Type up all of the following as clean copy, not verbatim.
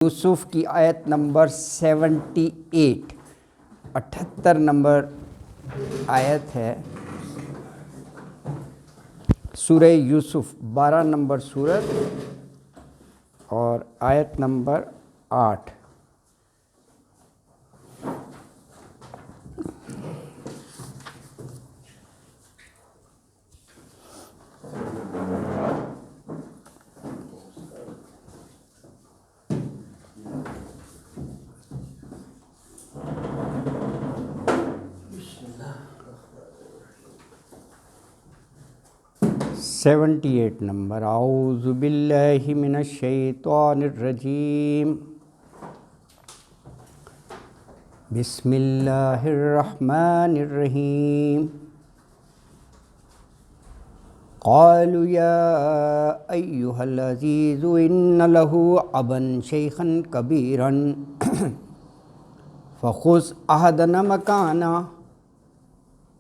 یوسف کی آیت number 78 78 number آیت ہے سورہ یوسف 12 نمبر سورت اور آیت نمبر 8۔ Seventy eight number. اعوذ باللہ من الشیطان الرجیم، بسم اللہ الرحمن الرحیم۔ قالوا یا ایہا العزیز ان لہ ابا شیخا کبیرا فخذ احدنا مکانا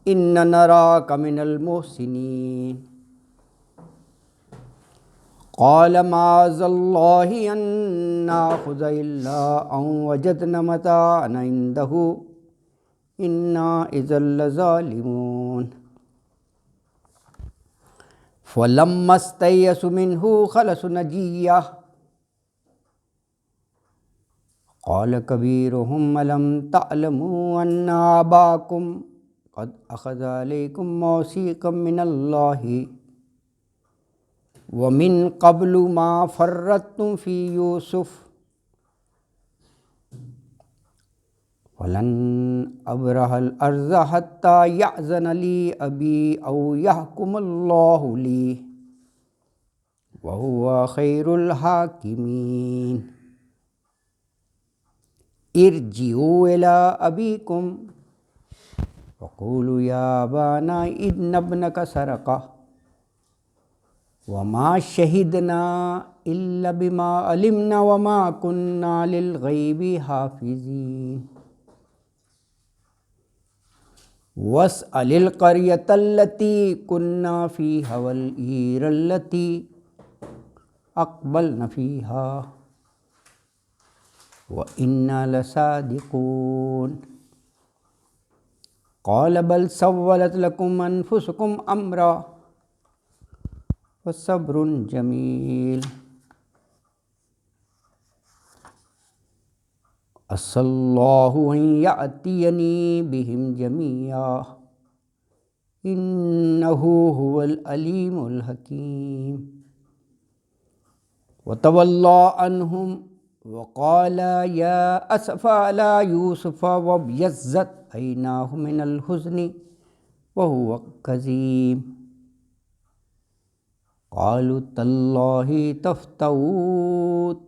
ان نراک من المحسنین۔ قال معاذ اللہ ان ناخذ الا ان وجدنا متاعنا عنده انا اذا لظالمون۔ فلما استيئسوا منه خلصوا نجيه قال كبيرهم ألم تعلموا أن أباكم قد أخذ عليكم موثقا من الله ومن قبل ما فرطتم في يوسف ولن أبرح الأرض حتى يأذن لي أبي أو يحكم الله لي وهو خير الحاكمين۔ ارجعوا إلى أبيكم وقولوا يا أبانا إن ابنك سرق وما شهدنا إلا بما علمنا وما كنا للغيب حافظين۔ واسأل القرية التي كنا فيها والعير التي أقبلنا فيها وإنا لصادقون۔ قال بل سولت لكم أنفسكم أمرا فصبر جمیل۔ عسى الله أن يأتيني بهم جميعا إنه هو العليم الحكيم۔ وتولى عنهم وقال يا أسفا على يوسف وابيضت عيناه من الحزن وهو كظيم۔ قالوا تالله تفتأ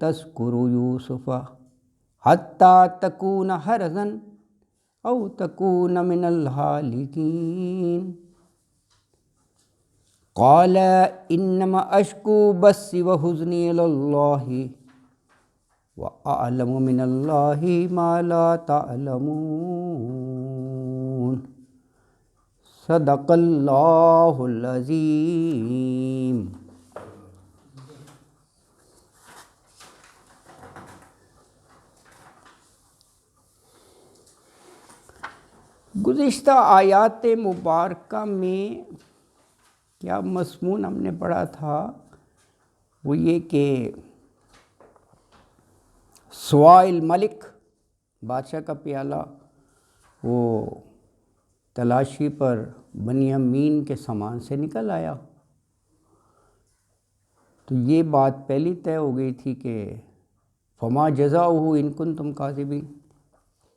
تذكر يوسف حتى تكون حرضا أو تكون من الهالكين۔ قال إنما أشكو بثي وحزني إلى الله وأعلم من الله ما لا تعلمون۔ صدق اللہ العظیم۔ گزشتہ آیات مبارکہ میں کیا مضمون ہم نے پڑھا تھا، وہ یہ کہ سوائل ملک بادشاہ کا پیالہ وہ تلاشی پر بنیامین کے سامان سے نکل آیا، تو یہ بات پہلی طے ہو گئی تھی کہ فما جزاؤہ ان کنتم کاذبین،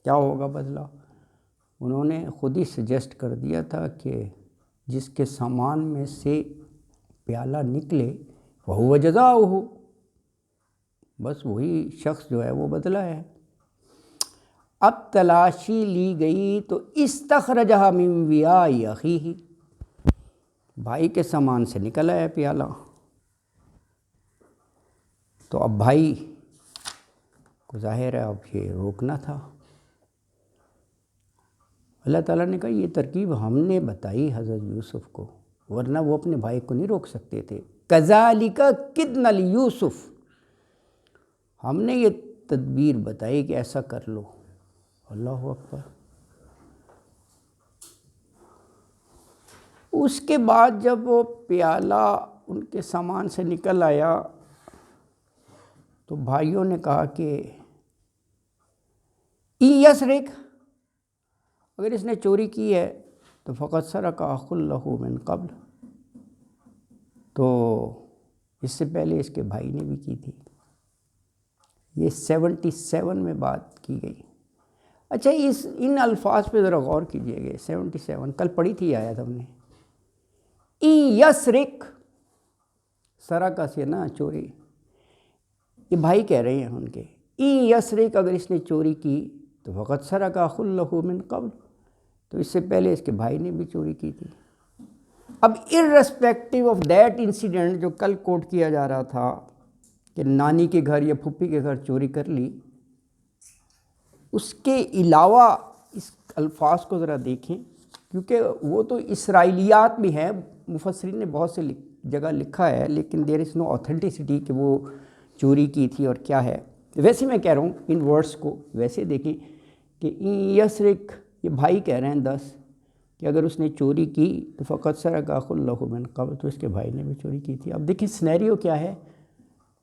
کیا ہوگا بدلہ۔ انہوں نے خود ہی سجیسٹ کر دیا تھا کہ جس کے سامان میں سے پیالہ نکلے وہو جزاؤہ، بس وہی شخص جو ہے وہ بدلہ ہے۔ اب تلاشی لی گئی تو استخرجہ من وعاء اخیہ، بھائی کے سامان سے نکل آیا پیالہ، تو اب بھائی کو ظاہر ہے اب یہ روکنا تھا۔ اللہ تعالیٰ نے کہا یہ ترکیب ہم نے بتائی حضرت یوسف کو، ورنہ وہ اپنے بھائی کو نہیں روک سکتے تھے۔ کذالک کدنا لیوسف، ہم نے یہ تدبیر بتائی کہ ایسا کر لو. اللہ اکبر. اس کے بعد جب وہ پیالہ ان کے سامان سے نکل آیا تو بھائیوں نے کہا کہ یسرق، اگر اس نے چوری کی ہے تو فقط سرق اخ لہ من قبل، تو اس سے پہلے اس کے بھائی نے بھی کی تھی. یہ 77 میں بات کی گئی. اچھا ان الفاظ پہ ذرا غور کیجئے گا. 77 کل پڑھی تھی آیت ہم نے. یسرق، سرقہ سے نا چوری، یہ بھائی کہہ رہے ہیں ان کے. یسرق، اگر اس نے چوری کی تو فقط سرق اخ لہ من قبل، تو اس سے پہلے اس کے بھائی نے بھی چوری کی تھی. اب irrespective آف دیٹ انسیڈنٹ جو کل کوٹ کیا جا رہا تھا کہ نانی کے گھر یا پھپھی کے گھر چوری کر لی، اس کے علاوہ اس الفاظ کو ذرا دیکھیں، کیونکہ وہ تو اسرائیلیات بھی ہیں. مفسرین نے بہت سے جگہ لکھا ہے، لیکن دیر از نو آتھینٹسٹی کہ وہ چوری کی تھی اور کیا ہے. ویسے میں کہہ رہا ہوں ان ورڈز کو ویسے دیکھیں کہ یسرق، یہ بھائی کہہ رہے ہیں 10 کہ اگر اس نے چوری کی تو فقط سرق اخ لہ من قبل، تو اس کے بھائی نے بھی چوری کی تھی. اب دیکھیں سینیریو کیا ہے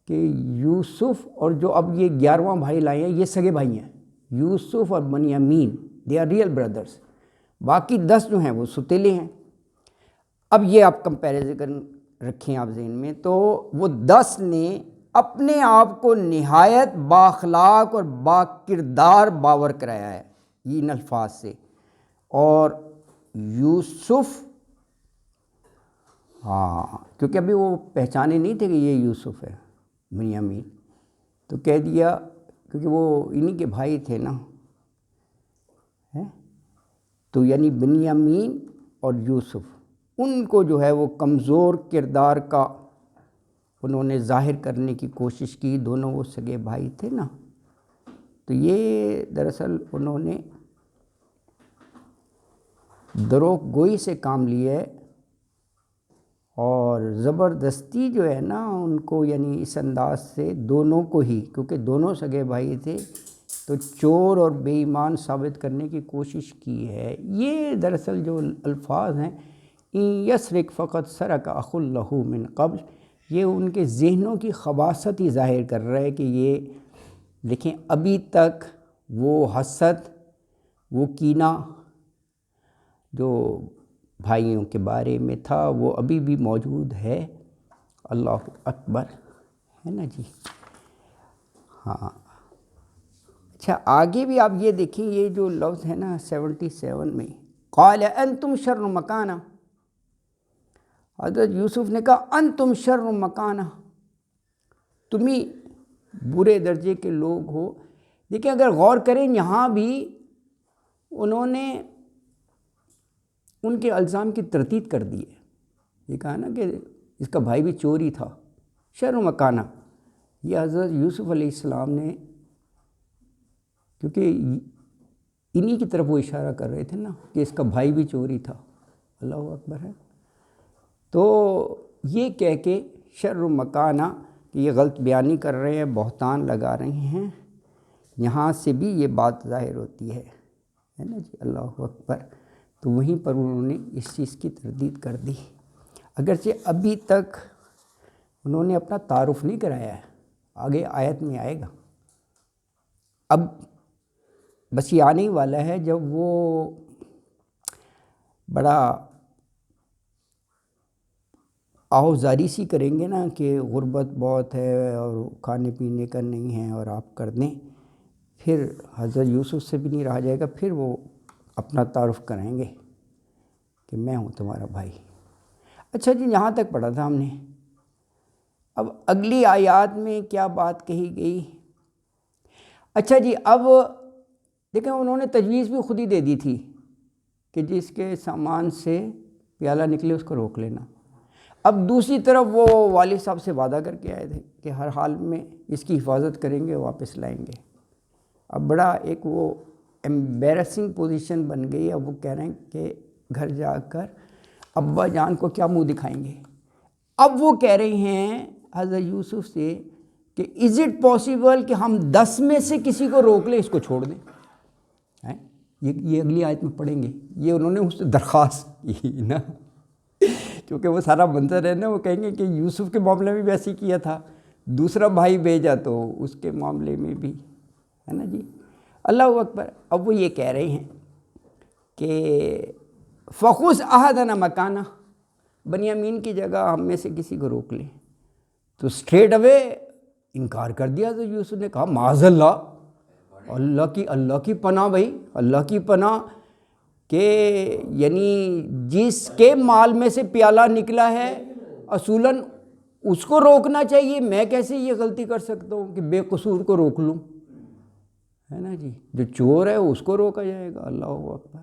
کہ یوسف اور جو اب یہ 11واں بھائی لائے ہیں یہ سگے بھائی ہیں. یوسف اور Binyamin they are real brothers, باقی 10 جو ہیں وہ ستیلے ہیں. اب یہ آپ کمپیریزن رکھیں آپ ذہن میں، تو وہ 10 نے اپنے آپ کو نہایت بااخلاق اور با کردار باور کرایا ہے ان الفاظ سے. اور یوسف، کیونکہ ابھی وہ پہچانے نہیں تھے کہ یہ یوسف ہے، بنیامین، تو کہہ دیا کیونکہ وہ انہی کے بھائی تھے نا، تو یعنی بنیامین اور یوسف، ان کو جو ہے وہ کمزور کردار کا انہوں نے ظاہر کرنے کی کوشش کی. دونوں وہ سگے بھائی تھے نا، تو یہ دراصل انہوں نے دروغ گوئی سے کام لیا ہے اور زبردستی جو ہے نا ان کو، یعنی اس انداز سے دونوں کو ہی، کیونکہ دونوں سگے بھائی تھے، تو چور اور بے ایمان ثابت کرنے کی کوشش کی ہے. یہ دراصل جو الفاظ ہیں یسرق فقط سرق اخ لہ من قبل، یہ ان کے ذہنوں کی خباثت ہی ظاہر کر رہا ہے کہ یہ دیکھیں ابھی تک وہ حسد، وہ کینہ جو بھائیوں کے بارے میں تھا وہ ابھی بھی موجود ہے. اللہ اکبر، ہے نا جی. ہاں اچھا آگے بھی آپ یہ دیکھیں، یہ جو لفظ ہے نا 77 میں، قال انتم شر مکانا، حضرت یوسف نے کہا انتم شر مکانا، تم ہی برے درجے کے لوگ ہو. دیکھیں اگر غور کریں یہاں بھی انہوں نے ان کے الزام کی تردید کر دی ہے. یہ کہا نا کہ اس کا بھائی بھی چوری تھا. شر مکانہ، یہ حضرت یوسف علیہ السلام نے، کیونکہ انہی کی طرف وہ اشارہ کر رہے تھے نا کہ اس کا بھائی بھی چوری تھا. اللہ اکبر ہے. تو یہ کہہ کے شر مکانہ، کہ یہ غلط بیانی کر رہے ہیں، بہتان لگا رہے ہیں، یہاں سے بھی یہ بات ظاہر ہوتی ہے نا جی. اللہ اکبر. تو وہیں پر انہوں نے اس چیز کی تردید کر دی، اگرچہ ابھی تک انہوں نے اپنا تعارف نہیں کرایا ہے. آگے آیت میں آئے گا، اب بس یہ آنے ہی والا ہے جب وہ بڑا آہوزاری سی کریں گے نا کہ غربت بہت ہے اور کھانے پینے کا نہیں ہے اور آپ کر دیں، پھر حضرت یوسف سے بھی نہیں رہا جائے گا، پھر وہ اپنا تعارف کریں گے کہ میں ہوں تمہارا بھائی. اچھا جی یہاں تک پڑھا تھا ہم نے. اب اگلی آیات میں کیا بات کہی گئی؟ اچھا جی اب دیکھیں انہوں نے تجویز بھی خود ہی دے دی تھی کہ جس کے سامان سے پیالہ نکلے اس کو روک لینا. اب دوسری طرف وہ والد صاحب سے وعدہ کر کے آئے تھے کہ ہر حال میں اس کی حفاظت کریں گے، واپس لائیں گے. اب بڑا ایک وہ ایمبیرسنگ پوزیشن بن گئی. اب وہ کہہ رہے ہیں کہ گھر جا کر ابا جان کو کیا منہ دکھائیں گے. اب وہ کہہ رہے ہیں حضرت یوسف سے کہ از اٹ پاسبل کہ ہم 10 میں سے کسی کو روک لیں، اس کو چھوڑ دیں؟ یہ اگلی آیت میں پڑھیں گے. یہ انہوں نے اس سے درخواست کی نا، کیونکہ وہ سارا منظر ہے نا، وہ کہیں گے کہ یوسف کے معاملے میں بھی ایسے کیا تھا، دوسرا بھائی بھیجا تو اس کے معاملے میں بھی ہے نا جی. اللہ اکبر. اب وہ یہ کہہ رہے ہیں کہ فخذ احدنا مکانہ، بنیامین کی جگہ ہم میں سے کسی کو روک لیں. تو اسٹریٹ اوے انکار کر دیا. تو یوسف نے کہا معاذ اللہ، اللہ کی پناہ بھائی، اللہ کی پناہ، کہ یعنی جس کے مال میں سے پیالہ نکلا ہے اصولاً اس کو روکنا چاہیے. میں کیسے یہ غلطی کر سکتا ہوں کہ بے قصور کو روک لوں، ہے نا جی. جو چور ہے اس کو روکا جائے گا. اللہ اکبر.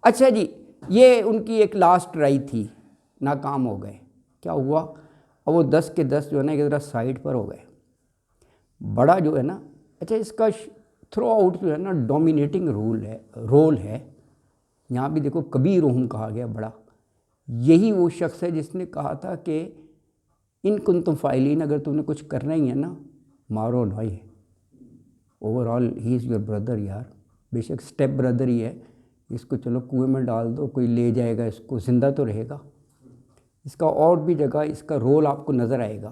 اچھا جی، یہ ان کی ایک لاسٹ ٹرائی تھی، ناکام ہو گئے. کیا ہوا؟ اب وہ 10 کے 10 جو ہے نا ایک ذرا سائڈ پر ہو گئے. بڑا جو ہے نا، اچھا اس کا تھرو آؤٹ جو ہے نا ڈومینیٹنگ رول ہے. یہاں بھی دیکھو کبیرہم کہا گیا، بڑا. یہی وہ شخص ہے جس نے کہا تھا کہ ان کنتم فاعلین، اگر تم نے کچھ کرنا ہی ہے نا مارو نہ ہی. Overall he is your brother یار. بے شک اسٹیپ بردر ہی ہے، اس کو چلو کنویں میں ڈال دو، کوئی لے جائے گا اس کو، زندہ تو رہے گا. اس کا اور بھی جگہ اس کا رول آپ کو نظر آئے گا.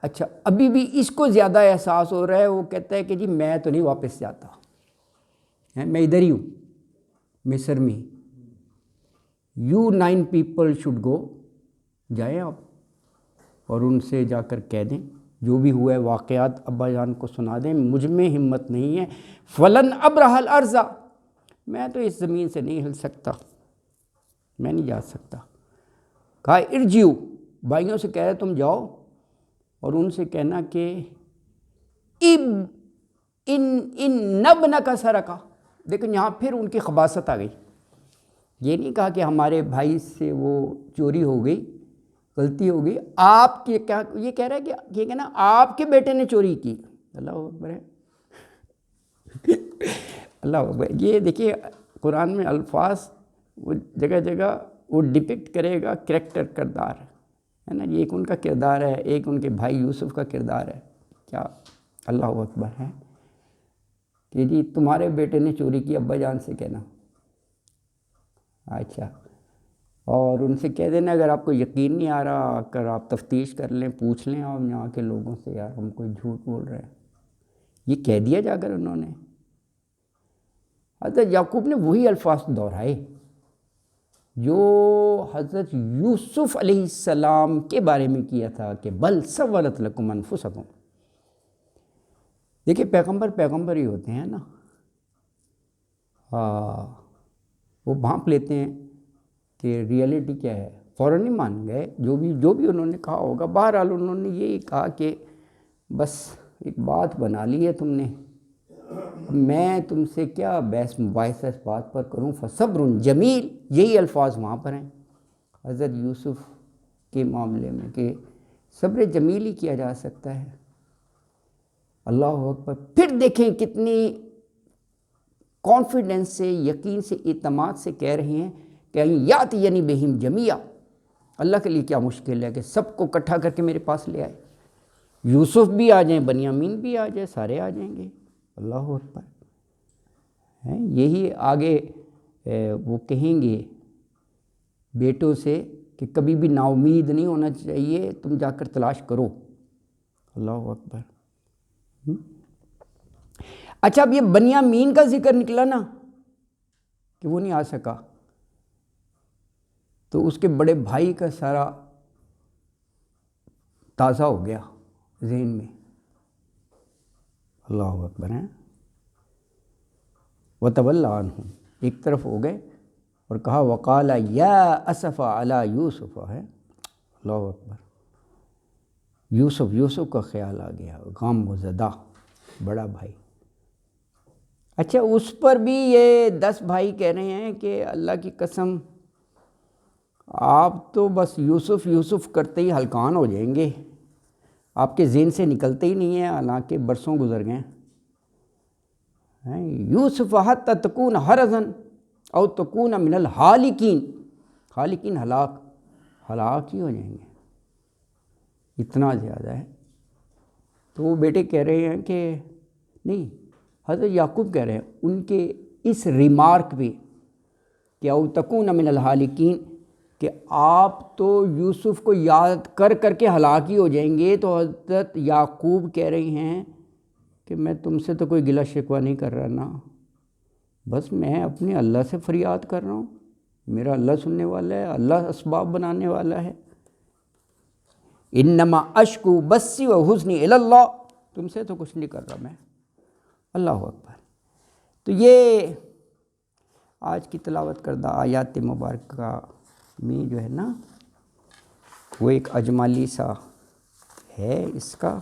اچھا ابھی بھی اس کو زیادہ احساس ہو رہا ہے. وہ کہتا ہے کہ جی میں تو نہیں واپس جاتا، میں ادھر ہی ہوں مصر میں. یو 9 پیپل شوڈ گو، جائیں آپ اور ان سے جا کر کہہ دیں جو بھی ہوا ہے واقعات ابا جان کو سنا دیں، مجھ میں ہمت نہیں ہے. فلن ابرح الارض، میں تو اس زمین سے نہیں ہل سکتا، میں نہیں جا سکتا. کہا ارجعوا، بھائیوں سے کہہ رہے تم جاؤ اور ان سے کہنا کہ ان ابنک سرقہ. لیکن یہاں پھر ان کی خباثت آ گئی. یہ نہیں کہا کہ ہمارے بھائی سے وہ چوری ہو گئی، غلطی ہو گئی. آپ کے کیا یہ کہہ رہا ہے کہ یہ کہنا آپ کے بیٹے نے چوری کی. اللہ اکبر ہے. اللہ اکبر. یہ دیکھیے قرآن میں الفاظ وہ جگہ جگہ وہ ڈپکٹ کرے گا کریکٹر، کردار ہے نا. ایک ان کا کردار ہے، ایک ان کے بھائی یوسف کا کردار ہے. کیا اللہ اکبر ہے کہ جی تمہارے بیٹے نے چوری کی، ابا جان سے کہنا. اچھا، اور ان سے کہہ دینا اگر آپ کو یقین نہیں آ رہا اگر آپ تفتیش کر لیں، پوچھ لیں آپ یہاں کے لوگوں سے، یار ہم کوئی جھوٹ بول رہے ہیں. یہ کہہ دیا جا کر انہوں نے. حضرت یعقوب نے وہی الفاظ دہرائے جو حضرت یوسف علیہ السلام کے بارے میں کیا تھا کہ بل سولت لکم انفسکم. دیکھیے پیغمبر ہی ہوتے ہیں نا. وہ بھانپ لیتے ہیں کہ ریئلٹی کیا ہے، فوراً نہیں مان گئے جو بھی انہوں نے کہا ہوگا. بہرحال انہوں نے یہی کہا کہ بس ایک بات بنا لی ہے تم نے، میں تم سے کیا بحث مباحثہ اس بات پر کروں. فصبر جمیل، یہی الفاظ وہاں پر ہیں حضرت یوسف کے معاملے میں کہ صبر جمیل ہی کیا جا سکتا ہے. اللہ اکبر. پھر دیکھیں کتنی کانفیڈنس سے، یقین سے، اعتماد سے کہہ رہے ہیں کہ یاتینی بہم جمیعا. اللہ کے لیے کیا مشکل ہے کہ سب کو اکٹھا کر کے میرے پاس لے آئے. یوسف بھی آ جائیں، بنیامین بھی آ جائے، سارے آ جائیں گے. اللہ اکبر. یہی آگے وہ کہیں گے بیٹوں سے کہ کبھی بھی نا امید نہیں ہونا چاہیے، تم جا کر تلاش کرو. اللہ اکبر. اچھا اب یہ بنیامین کا ذکر نکلا نا کہ وہ نہیں آ سکا، تو اس کے بڑے بھائی کا سارا تازہ ہو گیا ذہن میں. اللہ اکبر ہے. وَتَوَلَّ عَنْهُمْ، ایک طرف ہو گئے اور کہا وَقَالَ يَا أَسَفَ عَلَى يُوسُفَ ہے. اللہ اکبر. یوسف کا خیال آ گیا، غم و زدہ بڑا بھائی. اچھا اس پر بھی یہ 10 بھائی کہہ رہے ہیں کہ اللہ کی قسم آپ تو بس یوسف کرتے ہی ہلکان ہو جائیں گے، آپ کے ذہن سے نکلتے ہی نہیں ہیں، حالانکہ برسوں گزر گئے. یوسف حتی تکون حرزا او تکون من الحالکین. حالکین ہلاک ہی ہو جائیں گے، اتنا زیادہ ہے. تو وہ بیٹے کہہ رہے ہیں کہ نہیں، حضرت یعقوب کہہ رہے ہیں ان کے اس ریمارک پہ کہ او تکون من الحالکین، کہ آپ تو یوسف کو یاد کر کر کے ہلاک ہی ہو جائیں گے، تو حضرت یعقوب کہہ رہی ہیں کہ میں تم سے تو کوئی گلہ شکوہ نہیں کر رہا نا، بس میں اپنے اللہ سے فریاد کر رہا ہوں، میرا اللہ سننے والا ہے، اللہ اسباب بنانے والا ہے۔ انما اشکو بسی و حزنی الی اللہ، تم سے تو کچھ نہیں کر رہا میں، اللہ اکبر۔ تو یہ آج کی تلاوت کردہ آیات مبارکہ میں جو ہے نا وہ ایک اجمالی سا ہے اس کا،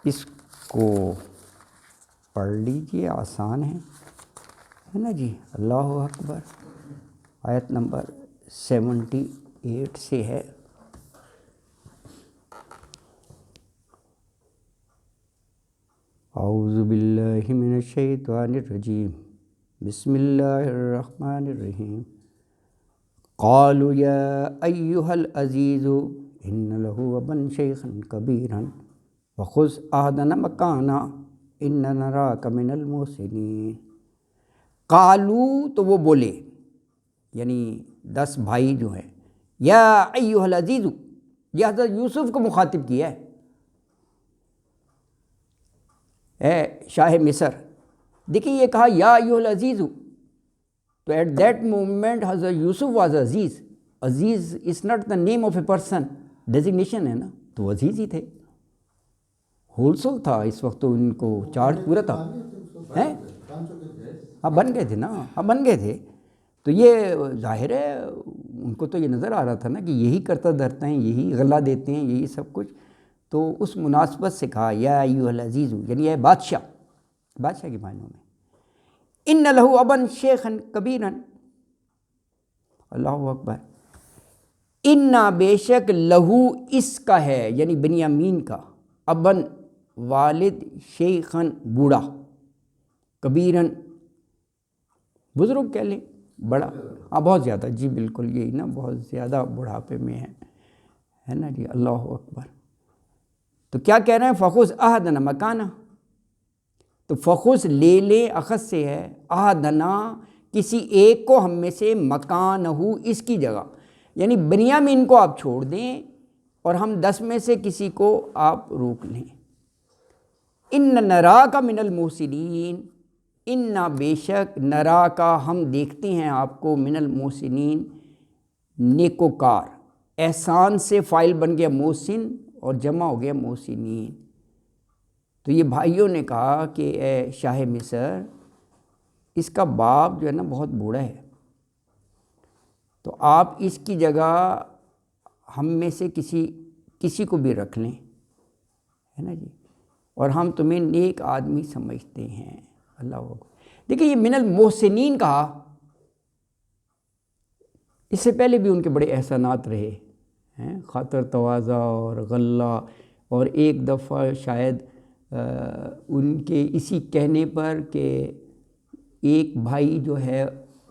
اس کو پڑھ لیجئے، آسان ہے نا جی۔ اللہ اکبر۔ آیت نمبر 78 سے ہے۔ اعوذ باللہ من الشیطان الرجیم، بسم اللہ الرحمن الرحیم۔ قالوا یا ایہا العزیز ان له ابا شیخا کبیرا فخذ احدنا مکانا ان نراک من المحسنین۔ قالو، تو وہ بولے، یعنی 10 بھائی جو ہیں، یا ایہا العزیز، یہ حضرت یوسف کو مخاطب کیا ہے، اے شاہ مصر۔ دیکھیں یہ کہا یا ایہا العزیز، تو ایٹ دیٹ مومنٹ حضرت یوسف واز عزیز۔ عزیز is not the name of a person, designation ہے نا، تو عزیز ہی تھے، ہولسول تھا اس وقت، تو ان کو چارج پورا تھا، ہاں بن گئے تھے نا، ہاں بن گئے تھے۔ تو یہ ظاہر ہے ان کو تو یہ نظر آ رہا تھا نا کہ یہی کرتا دھرتا ہیں، یہی غلہ دیتے ہیں، یہی سب کچھ، تو اس مناسبت سے کہا یا ایھا العزیز، یعنی اے بادشاہ، بادشاہ کے معنوں میں۔ ان لہ ابا شیخا کبیرا، اللہ اکبر۔ انا، بے شک، لہو، اس کا ہے، یعنی بنیامین کا، ابن، والد، شیخاً، بوڑھا، کبیراً، بزرگ کہہ لیں، بڑا، ہاں بہت زیادہ، جی بالکل یہی نا، بہت زیادہ بڑھاپے میں ہے نا جی، اللہ اکبر۔ تو کیا کہہ رہے ہیں؟ فخذ احدنا مکانا، تو فخذ لے لے، اخذ سے ہے، احدنا، کسی ایک کو ہم میں سے، مکانہ، اس کی جگہ، یعنی بنیامین کو آپ چھوڑ دیں اور ہم 10 میں سے کسی کو آپ روک لیں۔ ان نراک من المحسنین، انا، بے شک، نراک، ہم دیکھتے ہیں آپ کو، من المحسنین، نیکوکار، احسان سے فاعل بن گیا محسن اور جمع ہو گیا محسنین۔ تو یہ بھائیوں نے کہا کہ اے شاہ مصر، اس کا باپ جو ہے نا بہت بوڑھا ہے، تو آپ اس کی جگہ ہم میں سے کسی کو بھی رکھ لیں، ہے نا جی، اور ہم تمہیں نیک آدمی سمجھتے ہیں، اللہ اکبر۔ دیکھیں یہ من المحسنین کہا، اس سے پہلے بھی ان کے بڑے احسانات رہے ہیں، خاطر تواضع اور غلہ، اور ایک دفعہ شاید ان کے اسی کہنے پر کہ ایک بھائی جو ہے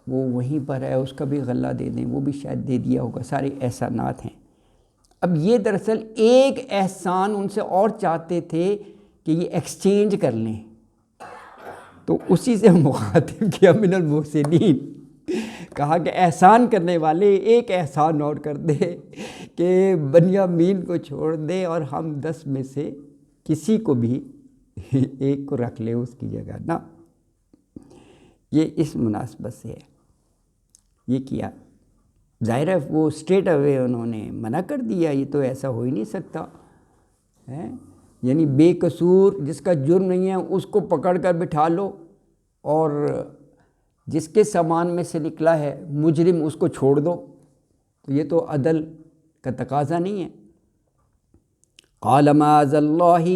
وہ وہیں پر ہے، اس کا بھی غلہ دے دیں، وہ بھی شاید دے دیا ہوگا، سارے احسانات ہیں۔ اب یہ دراصل ایک احسان ان سے اور چاہتے تھے کہ یہ ایکسچینج کر لیں، تو اسی سے مخاطب کیا من المحسنین، کہا کہ احسان کرنے والے ایک احسان اور کر دے کہ بنیامین کو چھوڑ دے اور ہم 10 میں سے کسی کو بھی ایک کو رکھ لے اس کی جگہ نا۔ یہ اس مناسبت سے ہے یہ کیا، ظاہر ہے وہ اسٹریٹ اوے انہوں نے منع کر دیا، یہ تو ایسا ہو ہی نہیں سکتا ہے، یعنی بے قصور جس کا جرم نہیں ہے اس کو پکڑ کر بٹھا لو، اور جس کے سامان میں سے نکلا ہے مجرم اس کو چھوڑ دو، تو یہ تو عدل کا تقاضا نہیں ہے۔ قال معاذ اللہ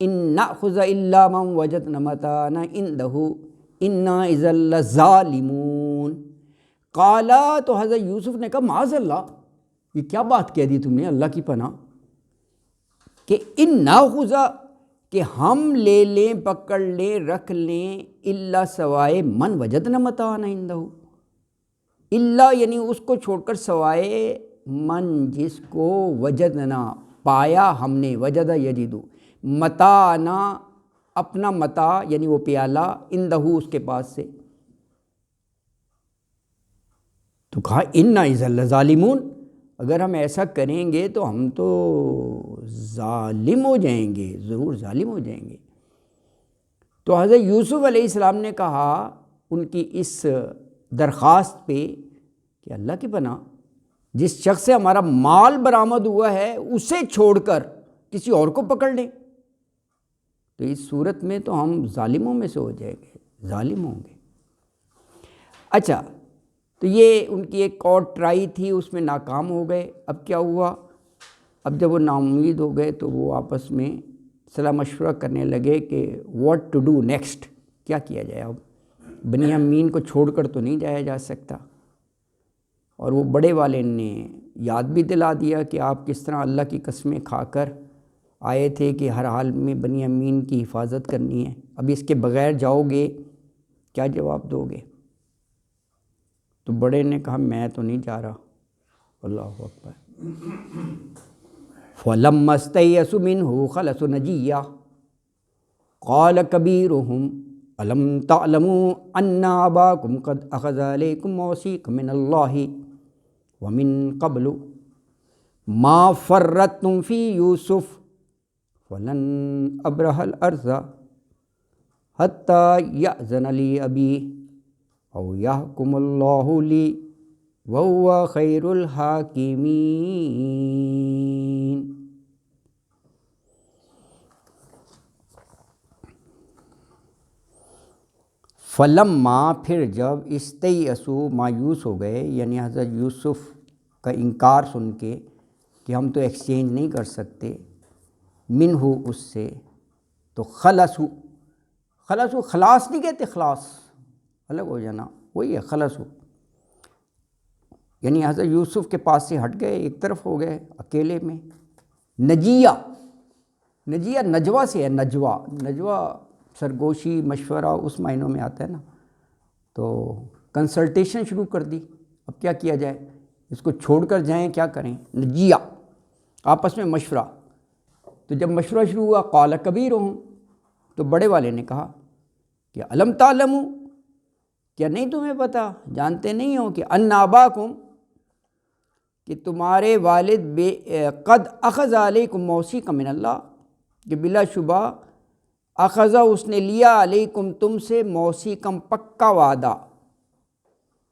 ان نأخذ الا من وجدنا متاعنا عنده انا اذا لظالمون۔ قالا، تو حضرت یوسف نے کہا معاذ اللہ، یہ کیا بات کہہ دی تم نے، اللہ کی پناہ، کہ ان نأخذ، کہ ہم لے لیں، پکڑ لیں، رکھ لیں، الا، سوائے، من وجدنا متاعنا عنده، الا یعنی اس کو چھوڑ کر، سوائے، من جس کو، وجدنا پایا ہم نے، وجد یجدو، متاعنا اپنا متاع یعنی وہ پیالہ عندہ اس کے پاس سے. تو کہا انا اذا لظالمون، اگر ہم ایسا کریں گے تو ہم تو ظالم ہو جائیں گے، ضرور ظالم ہو جائیں گے. تو حضرت یوسف علیہ السلام نے کہا ان کی اس درخواست پہ کہ اللہ کی پناہ، جس شخص سے ہمارا مال برآمد ہوا ہے اسے چھوڑ کر کسی اور کو پکڑ لیں تو اس صورت میں تو ہم ظالموں میں سے ہو جائیں گے، ظالم ہوں گے. اچھا، تو یہ ان کی ایک اور ٹرائی تھی، اس میں ناکام ہو گئے. اب کیا ہوا؟ اب جب وہ ناامید ہو گئے تو وہ آپس میں صلاح مشورہ کرنے لگے کہ واٹ ٹو ڈو نیکسٹ، کیا کیا جائے. اب بنیامین کو چھوڑ کر تو نہیں جایا جا سکتا. اور وہ بڑے والے نے یاد بھی دلا دیا کہ آپ کس طرح اللہ کی قسمیں کھا کر آئے تھے کہ ہر حال میں بنیامین کی حفاظت کرنی ہے. اب اس کے بغیر جاؤ گے کیا جواب دو گے؟ تو بڑے نے کہا میں تو نہیں جا رہا. اللہ اکبر. فَلَمَّا اسْتَيْأَسُوا مِنْهُ خَلَصُوا نَجِيًّا قَالَ كَبِيرُهُمْ أَلَمْ تَعْلَمُوا أَنَّ أَبَاكُمْ قَدْ أَخَذَ عَلَيْكُمْ مَوْثِيقًا مِنَ اللَّهِ وَمِنْ قَبْلُ مَا فَرَّطْتُمْ فِي يُوسُفَ فَلَنْ أَبْرَحَ الْأَرْضَ حَتَّى يَأْذَنَ لِي أَبِي أَوْ يَحْكُمَ اللَّهُ لِي وَهُوَ خَيْرُ الْحَاكِمِينَ. فلما، پھر جب استیئسوا، مایوس ہو گئے، یعنی حضرت یوسف کا انکار سن کے کہ ہم تو ایکسچینج نہیں کر سکتے، منہ اس سے، تو خلصوا. خلاص نہیں کہتے، خلاص الگ ہو جانا وہی ہے خلصوا، یعنی حضرت یوسف کے پاس سے ہٹ گئے، ایک طرف ہو گئے اکیلے میں. نجیہ نجوہ سے ہے، نجوہ سرگوشی مشورہ اس معنوں میں آتا ہے نا. تو کنسلٹیشن شروع کر دی، اب کیا کیا جائے، اس کو چھوڑ کر جائیں کیا کریں. نجیہ آپس میں مشورہ. تو جب مشورہ شروع ہوا قال کبیرہم، تو بڑے والے نے کہا کہ الم تعلموا، کیا نہیں تمہیں پتہ، جانتے نہیں ہو کہ ان اباکم، کہ تمہارے والد قد اخذ علیکم موثیقا من اللہ، کہ بلا شبہ اخذہ اس نے لیا علیکم تم سے موثیقم پکا وعدہ،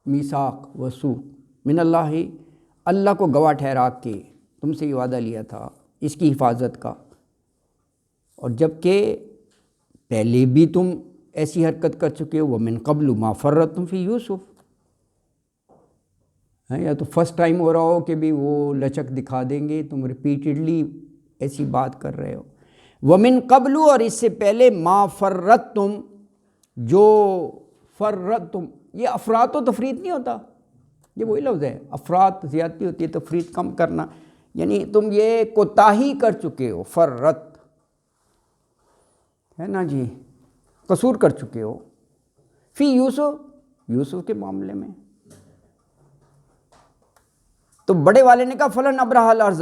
میثاق وثوق، من اللہ اللہ کو گواہ ٹھہرا کے تم سے یہ وعدہ لیا تھا اس کی حفاظت کا. اور جب کہ پہلے بھی تم ایسی حرکت کر چکے ہو، وَمِن قَبْلُ مَا فَرَّطْتُمْ فِي یوسف. یا تو فرسٹ ٹائم ہو رہا ہو کہ بھی وہ لچک دکھا دیں گے، تم ریپیٹڈلی ایسی بات کر رہے ہو. وَمِن قَبْلُ، اور اس سے پہلے مَا فَرَّطْتُمْ، جو فرتم، یہ افراط و تفریط نہیں ہوتا، یہ وہی لفظ ہے. افراط زیادتی ہوتی ہے، تفریط کم کرنا، یعنی تم یہ کوتاہی کر چکے ہو، فرت ہے نا جی، قصور کر چکے ہو. فی یوسف کے معاملے میں. تو بڑے والے نے کہا فلن ابرح الارض،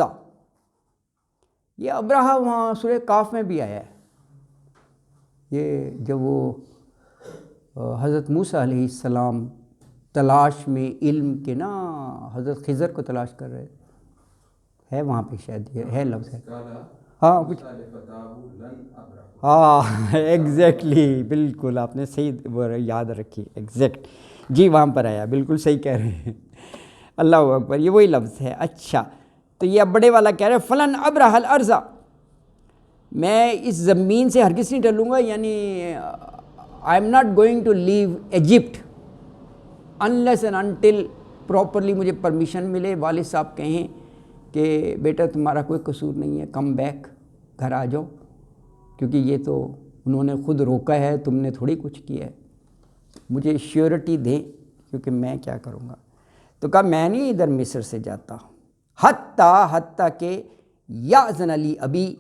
یہ ابرہا وہاں سورہ کاف میں بھی آیا ہے. یہ جب وہ حضرت موسیٰ علیہ السلام تلاش میں علم کے نا حضرت خضر کو تلاش کر رہے ہے، وہاں پہ شاید یہ ہے لفظ ہے. ہاں کچھ، ہاں ایگزیکٹلی، بالکل آپ نے صحیح یاد رکھی، ایگزیکٹ جی، وہاں پر آیا، بالکل صحیح کہہ رہے ہیں. اللہ اکبر، یہ وہی لفظ ہے. اچھا، تو یہ اب بڑے والا کہہ رہے ہیں فلن ابرح الارض، میں اس زمین سے ہرگز نہیں ڈلوں گا، یعنی I am not going to leave Egypt unless and until properly مجھے پرمیشن ملے، والد صاحب کہیں کہ بیٹا تمہارا کوئی قصور نہیں ہے، کم بیک، گھر آ جاؤ، کیونکہ یہ تو انہوں نے خود روکا ہے، تم نے تھوڑی کچھ کیا ہے، مجھے شیورٹی دیں، کیونکہ میں کیا کروں گا. تو کہا میں نہیں ادھر مصر سے جاتا، حتیٰ کہ یأذن لی ابی،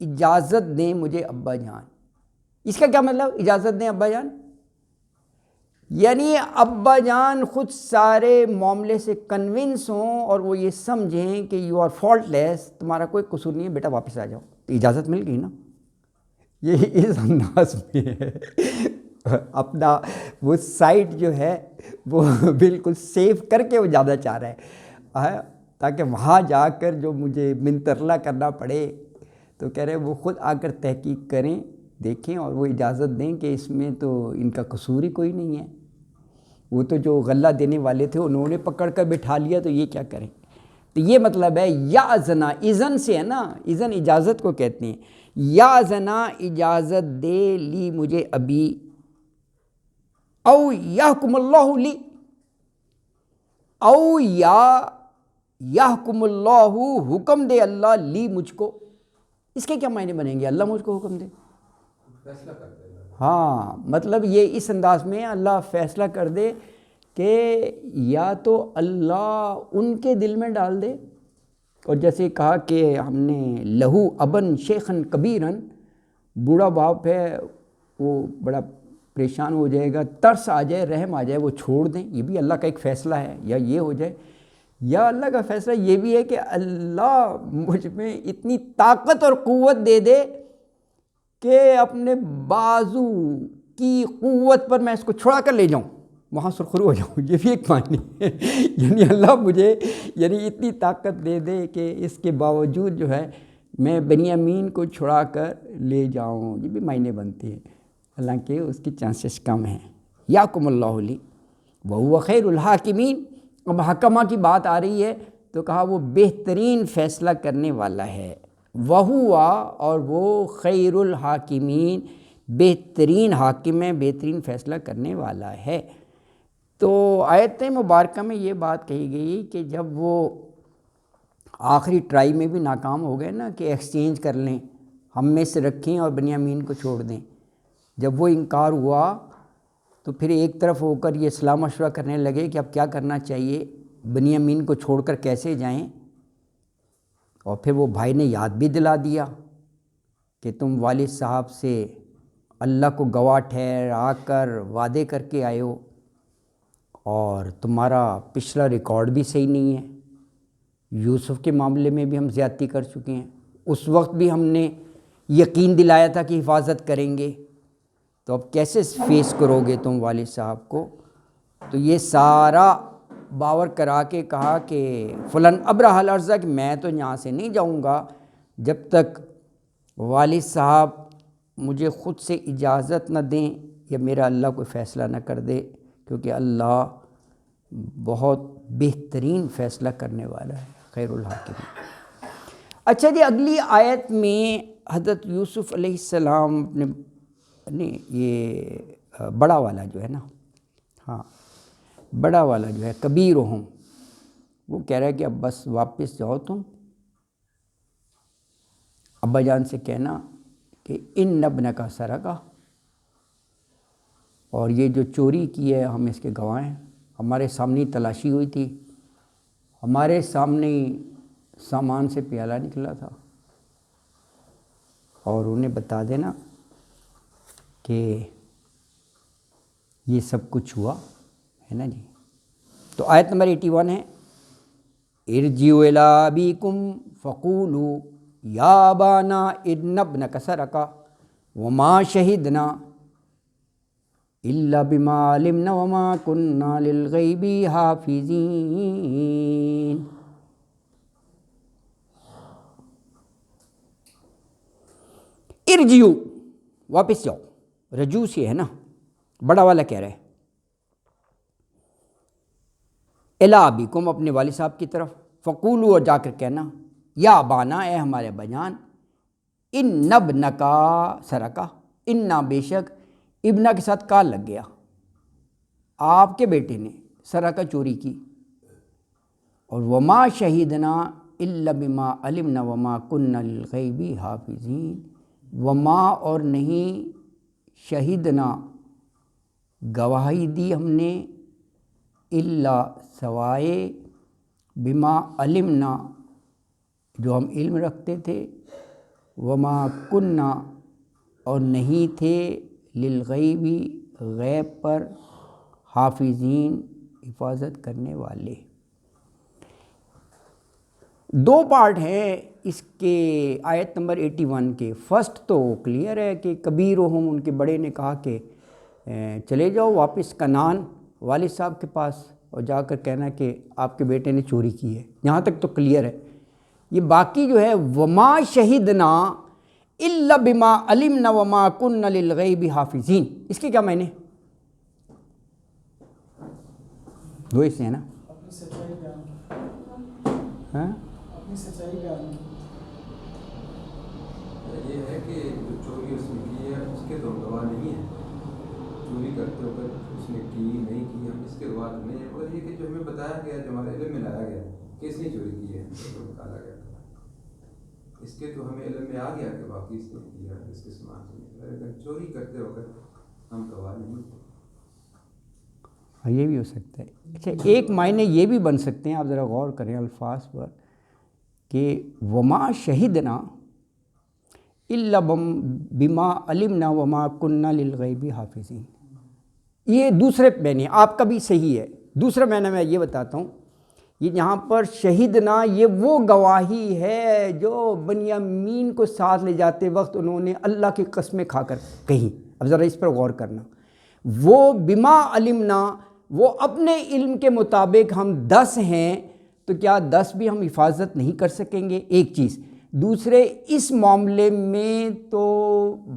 اجازت دیں مجھے ابا جان. اس کا کیا مطلب، اجازت دیں ابا جان، یعنی ابا جان خود سارے معاملے سے کنونس ہوں اور وہ یہ سمجھیں کہ یو آر فالٹ لیس، تمہارا کوئی قصور نہیں ہے، بیٹا واپس آ جاؤ، تو اجازت مل گئی نا. یہ اس انداز میں ہے اپنا وہ سائٹ جو ہے وہ بالکل سیف کر کے وہ جانا چاہ رہا ہے تاکہ وہاں جا کر جو مجھے منترلا کرنا پڑے. تو کہہ رہے وہ خود آ کر تحقیق کریں، دیکھیں اور وہ اجازت دیں کہ اس میں تو ان کا قصور ہی کوئی نہیں ہے. وہ تو جو غلہ دینے والے تھے انہوں نے پکڑ کر بٹھا لیا، تو یہ کیا کریں. تو یہ مطلب ہے یا زنا، اذن سے ہے نا، اذن اجازت کو کہتے ہیں. یا زنا اجازت دے لی مجھے ابھی، او یحکم اللہ لی، او یا یحکم اللہ حکم دے اللہ لی مجھ کو. اس کے کیا معنی بنیں گے؟ اللہ مجھ کو حکم دے، فیصلہ کر دے. ہاں مطلب یہ اس انداز میں اللہ فیصلہ کر دے کہ یا تو اللہ ان کے دل میں ڈال دے. اور جیسے کہا کہ ہم نے لہو ابن شیخن کبیرن، بوڑھا باپ ہے وہ بڑا پریشان ہو جائے گا، ترس آ جائے، رحم آ جائے، وہ چھوڑ دیں. یہ بھی اللہ کا ایک فیصلہ ہے. یا یہ ہو جائے، یا اللہ کا فیصلہ یہ بھی ہے کہ اللہ مجھ میں اتنی طاقت اور قوت دے دے کہ اپنے بازو کی قوت پر میں اس کو چھڑا کر لے جاؤں، وہاں سرخرو ہو جاؤں. یہ بھی ایک معنی ہے. یعنی اللہ مجھے اتنی طاقت دے دے کہ اس کے باوجود جو ہے میں بنیامین کو چھڑا کر لے جاؤں. یہ بھی معنی بنتے ہیں، حالانکہ اس کی چانسز کم ہیں. یاکم اللہ لی وہو خیر الحاکمین. اب حکمہ کی بات آ رہی ہے تو کہا وہ بہترین فیصلہ کرنے والا ہے. وہو، اور وہ خیر الحاکمین، بہترین حاکم ہے، بہترین فیصلہ کرنے والا ہے. تو آیت مبارکہ میں یہ بات کہی گئی کہ جب وہ آخری ٹرائی میں بھی ناکام ہو گئے نا کہ ایکسچینج کر لیں، ہم میں سے رکھیں اور بنیامین کو چھوڑ دیں، جب وہ انکار ہوا تو پھر ایک طرف ہو کر یہ صلاح مشورہ کرنے لگے کہ اب کیا کرنا چاہیے، بنیامین کو چھوڑ کر کیسے جائیں. اور پھر وہ بھائی نے یاد بھی دلا دیا کہ تم والد صاحب سے اللہ کو گواہ ٹھہرا کر وعدے کر کے آئے ہو، اور تمہارا پچھلا ریکارڈ بھی صحیح نہیں ہے. یوسف کے معاملے میں بھی ہم زیادتی کر چکے ہیں، اس وقت بھی ہم نے یقین دلایا تھا کہ حفاظت کریں گے، تو اب کیسے فیس کرو گے تم والد صاحب کو. تو یہ سارا باور کرا کے کہا کہ فلاں ابرح الارض، کہ میں تو یہاں سے نہیں جاؤں گا جب تک والد صاحب مجھے خود سے اجازت نہ دیں یا میرا اللہ کوئی فیصلہ نہ کر دے، کیونکہ اللہ بہت بہترین فیصلہ کرنے والا ہے، خیر الحاکمین. اچھا جی، اگلی آیت میں حضرت یوسف علیہ السلام نے یہ بڑا والا جو ہے نا، ہاں بڑا والا جو ہے کبیرہم، وہ کہہ رہا ہے کہ اب بس واپس جاؤ تم، ابا جان سے کہنا کہ ان ابنک سرقہ، اور یہ جو چوری کی ہے ہم اس کے گواہ ہیں، ہمارے سامنے تلاشی ہوئی تھی، ہمارے سامنے سامان سے پیالہ نکلا تھا، اور انہیں بتا دینا کہ یہ سب کچھ ہوا ہے نا جی. تو آیت نمبر 81 ہے، ارجعوا الی ابیکم فقولوا یا ابانا ان ابنک سرق وما شہدنا الا بما علمنا وما كنا للغیب حافظین. ارجعوا، واپس جاؤ، رجوع سے ہے نا، بڑا والا کہہ رہا ہے الی ابیکم، اپنے والد صاحب کی طرف، فقولوا، اور جا کر کہنا، یا ابانا، اے ہمارے بجان، ان ابنکا سرقہ، انا بے شک، ابنا کے ساتھ کال لگ گیا، آپ کے بیٹے نے سرقہ چوری کی، اور وما شہیدنا الا بما علمنا وما كنا للغیب حافظین. وما، اور نہیں، شہیدنا، گواہی دی ہم نے، الا، سوائے، بما علمنا، جو ہم علم رکھتے تھے، وما کننا، اور نہیں تھے، للغیب، غیب پر، حافظین، حفاظت کرنے والے. دو پارٹ ہیں اس کے آیت نمبر 81 کے. فرسٹ تو کلیئر ہے کہ کبیرہم، ان کے بڑے نے کہا کہ چلے جاؤ واپس کنعان والد صاحب کے پاس اور جا کر کہنا کہ آپ کے بیٹے نے چوری کی ہے. یہاں تک تو کلیئر ہے. یہ باقی جو ہے وما شہدنا الا بما علمنا وما كنا للغیب حافظین، اس کے کیا معنی؟ دو ایسے ہیں نا. اپنی سچائی بیان کی، ہاں اپنی سچائی بیان کی. یہ ہے کہ جو چوری اس نے کی ہے اس کے تو گواہ نہیں ہے. چوری کرتے وقت اس نے کی نہیں کی ہم اس کے گواہ نہیں ہے، مگر یہ کہ جو ہمیں بتایا گیا، جو ہمارے علم میں لایا گیا کہ اس نے چوری کی ہے، تو نکالا گیا. اس کے تو ہمیں علم میں آ گیا کہ واقعی اس نے کیا، اس کے سامان سے نکلا، لیکن چوری کرتے وقت ہم گواہ نہیں تھے. ہاں یہ بھی ہو سکتا ہے. اچھا ایک معنی یہ بھی بن سکتے ہیں، آپ ذرا غور کریں الفاظ پر، کہ وما شہدنا الا بما علمنا وما كنا للغیب حافظین. یہ دوسرے معنی آپ کا بھی صحیح ہے. دوسرا معنی میں یہ بتاتا ہوں. یہ یہاں پر شہدنا یہ وہ گواہی ہے جو بنیامین کو ساتھ لے جاتے وقت انہوں نے اللہ کی قسمیں کھا کر کہی. اب ذرا اس پر غور کرنا. وہ بما علمنا، وہ اپنے علم کے مطابق ہم 10 ہیں، تو کیا 10 بھی ہم حفاظت نہیں کر سکیں گے؟ ایک چیز. دوسرے اس معاملے میں تو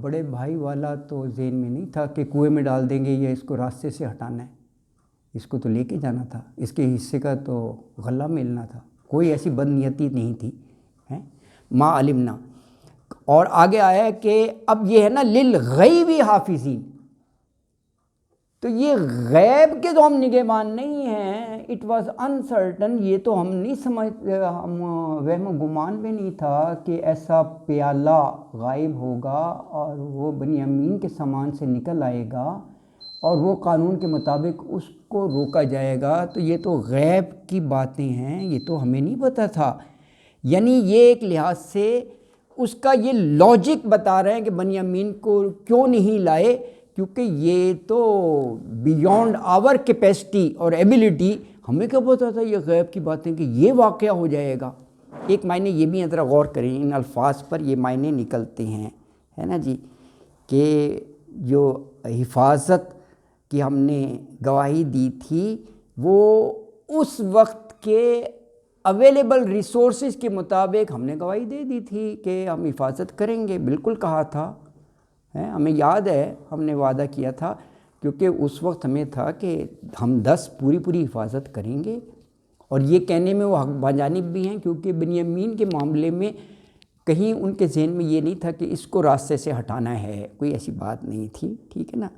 بڑے بھائی والا تو ذہن میں نہیں تھا کہ کنویں میں ڈال دیں گے یا اس کو راستے سے ہٹانا ہے. اس کو تو لے کے جانا تھا، اس کے حصے کا تو غلہ ملنا تھا. کوئی ایسی بد نیتی نہیں تھی. ما علمنا. اور آگے آیا کہ اب یہ ہے نا للغیب حافظین، تو یہ غیب کے تو ہم نگہبان نہیں ہیں. اٹ واز انسرٹن، یہ تو ہم نہیں سمجھتے، ہم وہم و گمان میں نہیں تھا کہ ایسا پیالہ غائب ہوگا اور وہ بنیامین کے سامان سے نکل آئے گا اور وہ قانون کے مطابق اس کو روکا جائے گا. تو یہ تو غیب کی باتیں ہیں، یہ تو ہمیں نہیں پتہ تھا. یعنی یہ ایک لحاظ سے اس کا یہ لاجک بتا رہے ہیں کہ بنیامین کو کیوں نہیں لائے، کیونکہ یہ تو بیونڈ آور کیپیسٹی اور ایبیلٹی. ہمیں کیا پتا تھا یہ غیب کی باتیں کہ یہ واقعہ ہو جائے گا. ایک معنی یہ بھی ذرا غور کریں، ان الفاظ پر یہ معنی نکلتے ہیں، ہے نا جی، کہ جو حفاظت کی ہم نے گواہی دی تھی وہ اس وقت کے اویلیبل ریسورسز کے مطابق ہم نے گواہی دے دی تھی کہ ہم حفاظت کریں گے. بالکل کہا تھا، ہمیں یاد ہے ہم نے وعدہ کیا تھا، کیونکہ اس وقت ہمیں تھا کہ ہم 10 پوری حفاظت کریں گے. اور یہ کہنے میں وہ حق بجانب بھی ہیں، کیونکہ بنیامین کے معاملے میں کہیں ان کے ذہن میں یہ نہیں تھا کہ اس کو راستے سے ہٹانا ہے، کوئی ایسی بات نہیں تھی. ٹھیک ہے نا.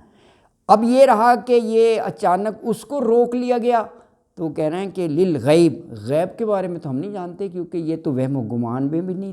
اب یہ رہا کہ یہ اچانک اس کو روک لیا گیا، تو کہہ رہے ہیں کہ للغیب، غیب کے بارے میں تو ہم نہیں جانتے، کیونکہ یہ تو وہم و گمان میں بھی نہیں